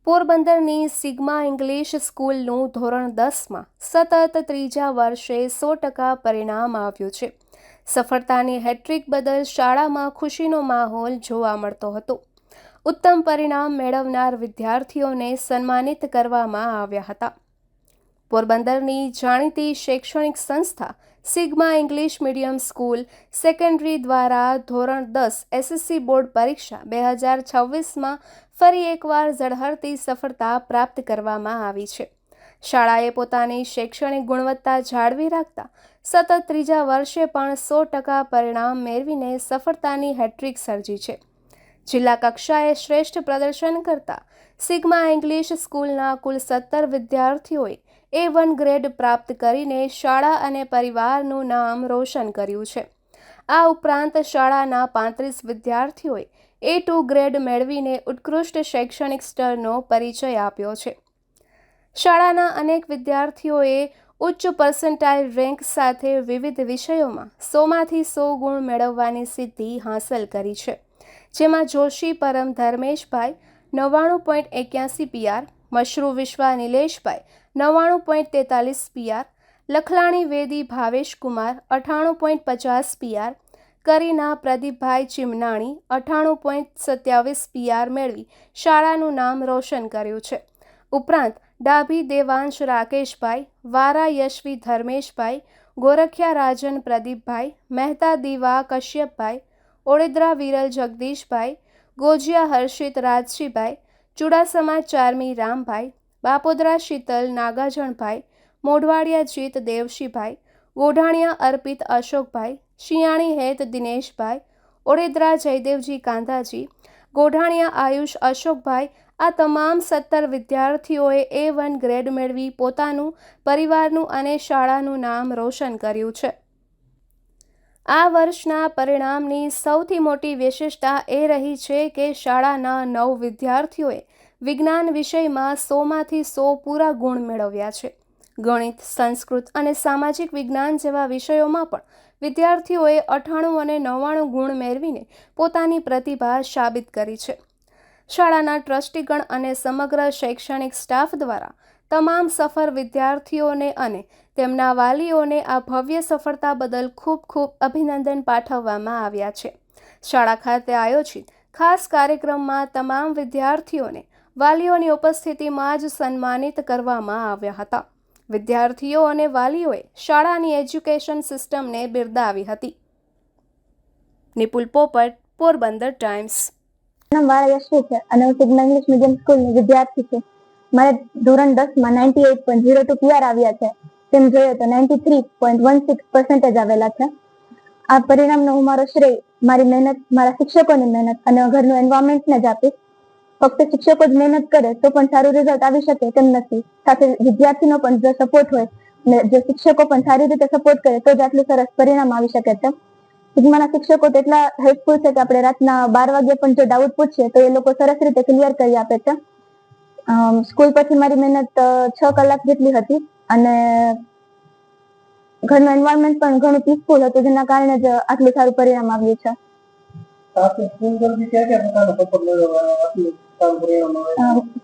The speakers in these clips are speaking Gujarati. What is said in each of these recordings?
પોરબંદરની સિગ્મા ઇંગ્લિશ સ્કૂલનું ધોરણ 10માં સતત ત્રીજા વર્ષે 100% પરિણામ આવ્યું છે. સફળતાની હેટ્રિક બદલ શાળામાં ખુશીનો માહોલ જોવા મળતો હતો. ઉત્તમ પરિણામ મેળવનાર વિદ્યાર્થીઓને સન્માનિત કરવામાં આવ્યા હતા. પોરબંદરની જાણીતી શૈક્ષણિક સંસ્થા sigma English medium school secondary દ્વારા ધોરણ 10 એસએસસી બોર્ડ પરીક્ષા 2026માં ફરી એકવાર ઝળહળતી સફળતા પ્રાપ્ત કરવામાં આવી છે. શાળાએ પોતાની શૈક્ષણિક ગુણવત્તા જાળવી રાખતા સતત ત્રીજા વર્ષે પણ 100% પરિણામ મેળવીને સફળતાની હેટ્રિક સર્જી છે. જિલ્લા કક્ષાએ શ્રેષ્ઠ પ્રદર્શન કરતા સિગ્મા ઇંગ્લિશ સ્કૂલના કુલ 17 વિદ્યાર્થીઓએ A1 ગ્રેડ પ્રાપ્ત કરીને શાળા અને પરિવારનું નામ રોશન કર્યું છે. આ ઉપરાંત શાળાના 35 વિદ્યાર્થીઓએ A2 ગ્રેડ મેળવીને ઉત્કૃષ્ટ શૈક્ષણિક સ્તરનો પરિચય આપ્યો છે. શાળાના અનેક વિદ્યાર્થીઓએ ઉચ્ચ પર્સન્ટાઇલ રેન્ક સાથે વિવિધ વિષયોમાં 100માંથી 100 ગુણ મેળવવાની સિદ્ધિ હાંસલ કરી છે. જેમાં જોશી પરમ ધર્મેશભાઈ 99.81 PR, મશરૂ વિશ્વા નિલેશભાઈ 99.43 PR, લખલાણી વેદી ભાવેશકુમાર 98.50 PR, કરીના પ્રદીપભાઈ ચિમનાણી 98.27 PR મેળવી શાળાનું નામ રોશન કર્યું છે. ઉપરાંત ડાભી દેવાંશ રાકેશભાઈ, વારા યશવી ધર્મેશભાઈ, ગોરખિયા રાજન પ્રદીપભાઈ, મહેતા દીવા કશ્યપભાઈ, ઓળેદરા વિરલ જગદીશભાઈ, ગોજિયા હર્ષિત રાજશીભાઈ, ચુડાસમા ચારમી રામભાઈ, બાપોદરા શીતલ નાગાજણભાઈ, મોઢવાડિયા જીત દેવશીભાઈ, ગોઢાણિયા અર્પિત અશોકભાઈ, શિયાણી હેત દિનેશભાઈ, ઓળેદરા જયદેવજી કાંધાજી, ગોઢાણિયા આયુષ અશોકભાઈ, આ તમામ 17 વિદ્યાર્થીઓએ A1 ગ્રેડ મેળવી પોતાનું, પરિવારનું અને શાળાનું નામ રોશન કર્યું છે. આ વર્ષના પરિણામની સૌથી મોટી વિશેષતા એ રહી છે કે શાળાના 9 વિદ્યાર્થીઓએ વિજ્ઞાન વિષયમાં 100માંથી 100 પૂરા ગુણ મેળવ્યા છે. ગણિત, સંસ્કૃત અને સામાજિક વિજ્ઞાન જેવા વિષયોમાં પણ વિદ્યાર્થીઓએ 98 અને 99 ગુણ મેળવીને પોતાની પ્રતિભા સાબિત કરી છે. શાળાના ટ્રસ્ટીગણ અને સમગ્ર શૈક્ષણિક સ્ટાફ દ્વારા તમામ સફળ વિદ્યાર્થીઓને અને તેમના વાલીઓને આ ભવ્ય સફળતા બદલ ખૂબ ખૂબ અભિનંદન પાઠવવામાં આવ્યા છે. શાળા ખાતે આયોજિત ખાસ કાર્યક્રમમાં તમામ વિદ્યાર્થીઓને વાલીઓની ઉપસ્થિતિમાં જ સન્માનિત કરવામાં આવ્યા હતા. વિદ્યાર્થીઓ અને વાલીઓએ શાળાની એજ્યુકેશન સિસ્ટમને બિરદાવી હતી. નિપુલ પોપટ, પોરબંદર ટાઈમ્સ. નામ વારા યશવી છે અને હું સિગ્મા ઇંગ્લિશ મીડિયમ સ્કૂલની વિદ્યાર્થી છું. મારે ધોરણ 10માં 98.02 PR આવ્યા છે. તેમ જોઈએ તો 93.16% આવેલા છે. આ પરિણામનો હું મારો શ્રેય મારી મહેનત, મારા શિક્ષકોની મહેનત અને ઘરનું એન્વાયરમેન્ટને જ આપીશ. ફક્ત શિક્ષકો જ મહેનત કરે તો પણ સારું રિઝલ્ટ આવી શકે તેમ નથી. સાથે વિદ્યાર્થીનો પણ જો સપોર્ટ હોય અને જો શિક્ષકો પણ સારી રીતે સપોર્ટ કરે તો જ આટલું સરસ પરિણામ આવી શકે છે. સિગ્માના શિક્ષકો તો એટલા હેલ્પફુલ છે કે આપણે રાતના 12 વાગે પણ જો ડાઉટ પૂછીએ તો એ લોકો સરસ રીતે ક્લિયર કરી આપે છે. સ્કૂલ પછી મારી મહેનત 6 કલાક જેટલી હતી અને ઘરનું એન્વાયરમેન્ટ પણ ઘણું પીસફુલ હતું, જેના કારણે જ આટલું સારું પરિણામ આવ્યું છે.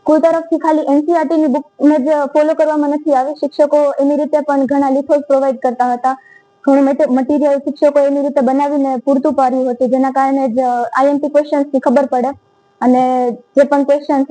સ્કૂલ તરફથી ખાલી NCERT ની બુકને જ ફોલો કરવામાં નથી આવે. શિક્ષકો એની રીતે પણ ઘણા લિથોસ પ્રોવાઈડ કરતા હતા. ઘણું મટીરિયલ શિક્ષકો એની રીતે બનાવીને પૂરતું પાડ્યું હતું, જેના કારણે જ IMP ક્વેશ્ચન્સની ખબર પડે અને જે પણ ક્વેશ્ચન્સ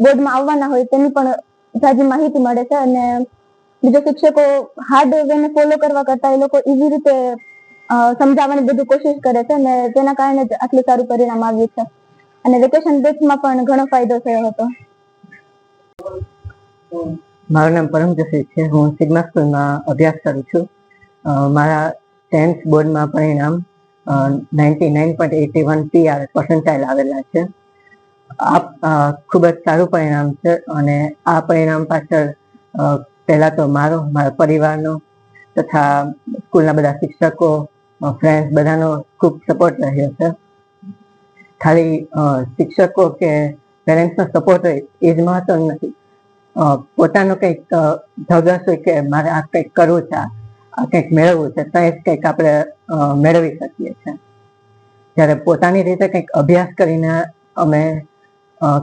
બોર્ડમાં આવવાના હોય તેની પણ ઝાઝી માહિતી મળે છે. અને બીજા શિક્ષકો હાર્ડ વેને ફોલો કરવા કરતા એ લોકો ઈઝી રીતે સમજાવવાની બધું કોશિશ કરે છે અને તેના કારણે જ આટલું સારું પરિણામ આવ્યું છે. અને વેકેશન બેચમાં પણ ઘણો ફાયદો થયો હતો. મારું નામ પરમ જસી છે. હું સિગ્મા સ્કૂલમાં અભ્યાસ કરું છું. મારા 10th બોર્ડમાં પરિણામ 99.81 PR પર્સન્ટાઇલ આવેલા છે. આ ખૂબ જ સારું પરિણામ છે અને આ પરિણામ પાછળ પહેલા તો મારા પરિવારનો તથા સ્કૂલના બધા શિક્ષકો, ફ્રેન્ડ્સ બધાનો ખૂબ સપોર્ટ રહ્યો છે. ખાલી શિક્ષકો કે પેરેન્ટ્સનો સપોર્ટ હોય એ જ મહત્વનું નથી. પોતાનો કંઈક ધગસ હોય કે મારે આ કંઈક કરવું છે, આ કંઈક મેળવવું છે, તો એ કંઈક આપણે મેળવી શકીએ છીએ. જ્યારે પોતાની રીતે કંઈક અભ્યાસ કરીને અમે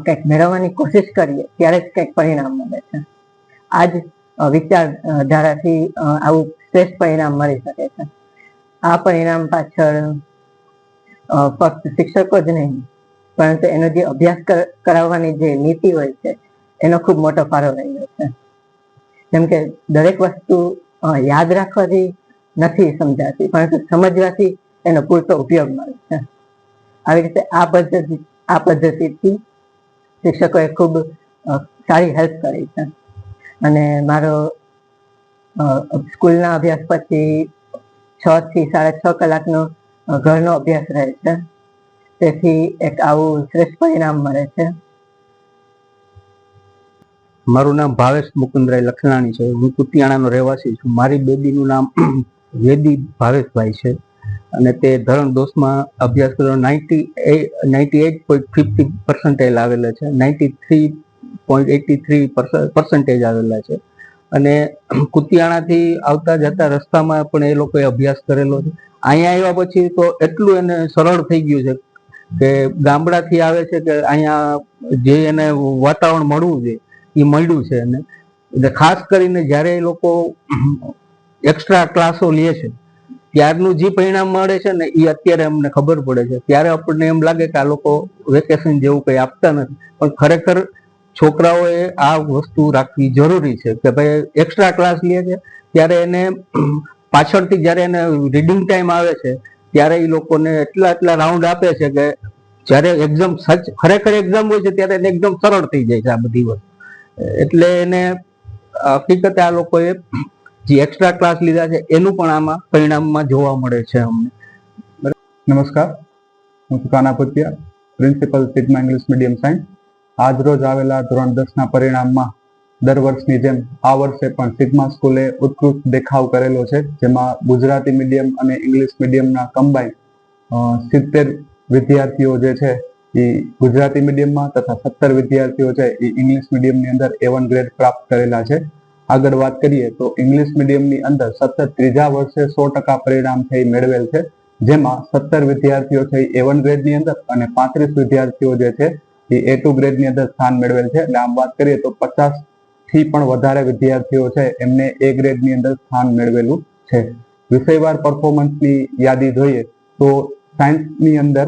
કંઈક મેળવવાની કોશિશ કરીએ ત્યારે જ કંઈક પરિણામ મળે છે. આ જ વિચારધારાથી આવું શ્રેષ્ઠ પરિણામ મળી શકે છે. આ પરિણામ પાછળ ફક્ત શિક્ષકો જ નહીં, પરંતુ એનો જે અભ્યાસ કરાવવાની જે નીતિ હોય છે એનો ખૂબ મોટો ફાળો રહ્યો છે. જેમ કે દરેક વસ્તુ યાદ રાખવાથી નથી સમજાતી, પરંતુ સમજવાથી એનો પૂરતો ઉપયોગ મળે છે. આવી રીતે આ પદ્ધતિથી શિક્ષકોએ ખૂબ સારી હેલ્પ કરી છે. અને મારો સ્કૂલના અભ્યાસ પછી 6 થી 6.5 કલાકનો ઘરનો અભ્યાસ રહે છે. તેથી એક આવું શ્રેષ્ઠ પરિણામ મળે છે. મારું નામ ભાવેશ મુકુંદરાય લખલાણી છે. હું કુતિયાણાનો રહેવાસી છું. મારી બેબીનું નામ વેદી ભાવેશભાઈ છે અને તે ધોરણ 10માં અભ્યાસ કર્યો. 98.50% આવેલા છે, 93.83% આવેલા છે. અને કુતિયાણાથી આવતા જતા રસ્તામાં પણ એ લોકોએ અભ્યાસ કરેલો છે. અહીંયા આવ્યા પછી તો એટલું એને સરળ થઈ ગયું છે કે ગામડાથી આવે છે કે અહીંયા જે એને વાતાવરણ મળવું જોઈએ એ મળ્યું છે. અને એટલે ખાસ કરીને જ્યારે એ લોકો એક્સ્ટ્રા ક્લાસો લે છે ત્યારનું જે પરિણામ મળે છે ને એ અત્યારે અમને ખબર પડે છે. ત્યારે આપણને એમ લાગે કે આ લોકો વેકેશન જેવું કંઈ આપતા નથી, પણ ખરેખર છોકરાઓએ આ વસ્તુ રાખવી જરૂરી છે કે ભાઈ એક્સ્ટ્રા ક્લાસ લે છે ત્યારે એને પાછળથી જ્યારે એને રીડિંગ ટાઈમ આવે છે ત્યારે એ લોકોને એટલા રાઉન્ડ આપે છે કે જ્યારે એક્ઝામ ખરેખર એક્ઝામ હોય છે ત્યારે એને એકદમ સરળ થઈ જાય છે આ બધી વસ્તુ. એટલે એને હકીકતે આ લોકોએ જે એક્સ્ટ્રા ક્લાસ લીધા છે એનું પણ આમાં પરિણામમાં જોવા મળે છે અમને. નમસ્કાર, હું છું Kana Bhutiya, principal Sigma English medium science. આજ રોજ આવેલા ધોરણ 10ના પરિણામમાં દર વર્ષની જેમ આ વર્ષે પણ સિગ્મા સ્કૂલે ઉત્કૃષ્ટ દેખાવ કરેલો છે, જેમાં ગુજરાતી મીડિયમ અને ઇંગ્લિશ મીડિયમના કમ્બાઈન 70 વિદ્યાર્થીઓ જે છે એ ગુજરાતી મીડિયમમાં તથા 17 વિદ્યાર્થીઓ છે એ ઇંગ્લિશ મીડિયમની અંદર A1 ગ્રેડ પ્રાપ્ત કરેલા છે. આગળ વાત કરીએ તો ઇંગ્લિશ મીડિયમની અંદર સતત ત્રીજા વર્ષે 100% પરિણામ થઈ મેળવેલ છે, જેમાં 17 વિદ્યાર્થીઓ છે A1 ગ્રેડની અંદર અને 35 વિદ્યાર્થીઓ જે છે એ A2 ગ્રેડની અંદર સ્થાન મેળવેલ છે. એટલે આમ વાત કરીએ તો 50થી પણ વધારે વિદ્યાર્થીઓ છે એમને A ગ્રેડની અંદર સ્થાન મેળવેલું છે. વિષયવાર પરફોર્મન્સની યાદી જોઈએ તો સાયન્સની અંદર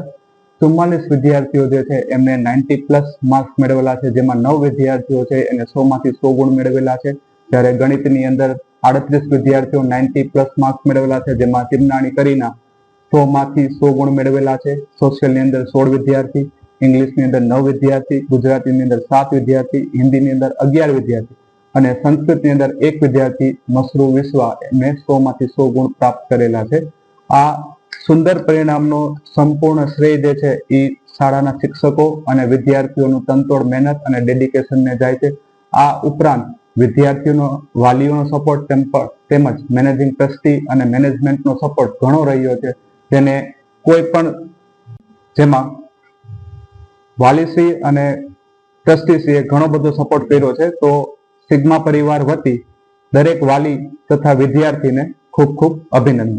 44 વિદ્યાર્થીઓ જે છે એમને 90+ માર્ક્સ મેળવેલા છે, જેમાં 9 વિદ્યાર્થીઓ છે એને 100માંથી 100 ગુણ મેળવેલા છે. જ્યારે ગણિતની અંદર 38 વિદ્યાર્થીઓ 90+ માર્ક્સ મેળવેલા છે, જેમાં ચિમનાણી કરીના 100માંથી 100 ગુણ મેળવેલા છે. સોશિયલની અંદર 16 વિદ્યાર્થી, ઇંગ્લિશની અંદર 9 વિદ્યાર્થી, ગુજરાતીની અંદર 7 વિદ્યાર્થી, હિન્દીની અંદર 11 વિદ્યાર્થી અને સંસ્કૃતની અંદર 1 વિદ્યાર્થી મસરૂ વિશ્વા એમને 100માંથી 100 ગુણ પ્રાપ્ત કરેલા છે. આ સુંદર પરિણામનો સંપૂર્ણ શ્રેય જે છે એ શાળાના શિક્ષકો અને વિદ્યાર્થીઓનું તનતોડ મહેનત અને ડેડિકેશનને જાય છે. આ ઉપરાંત વિદ્યાર્થીઓનો વાલીઓનો સપોર્ટ તેમજ મેનેજિંગ ટ્રસ્ટી અને મેનેજમેન્ટનો સપોર્ટ ઘણો રહ્યો છે, જેને કોઈ પણ જેમાં વાલીશ્રી અને ટ્રસ્ટીશ્રીએ ઘણો બધો સપોર્ટ કર્યો છે. તો સિગ્મા પરિવાર વતી દરેક વાલી તથા વિદ્યાર્થીને ખૂબ ખૂબ અભિનંદન.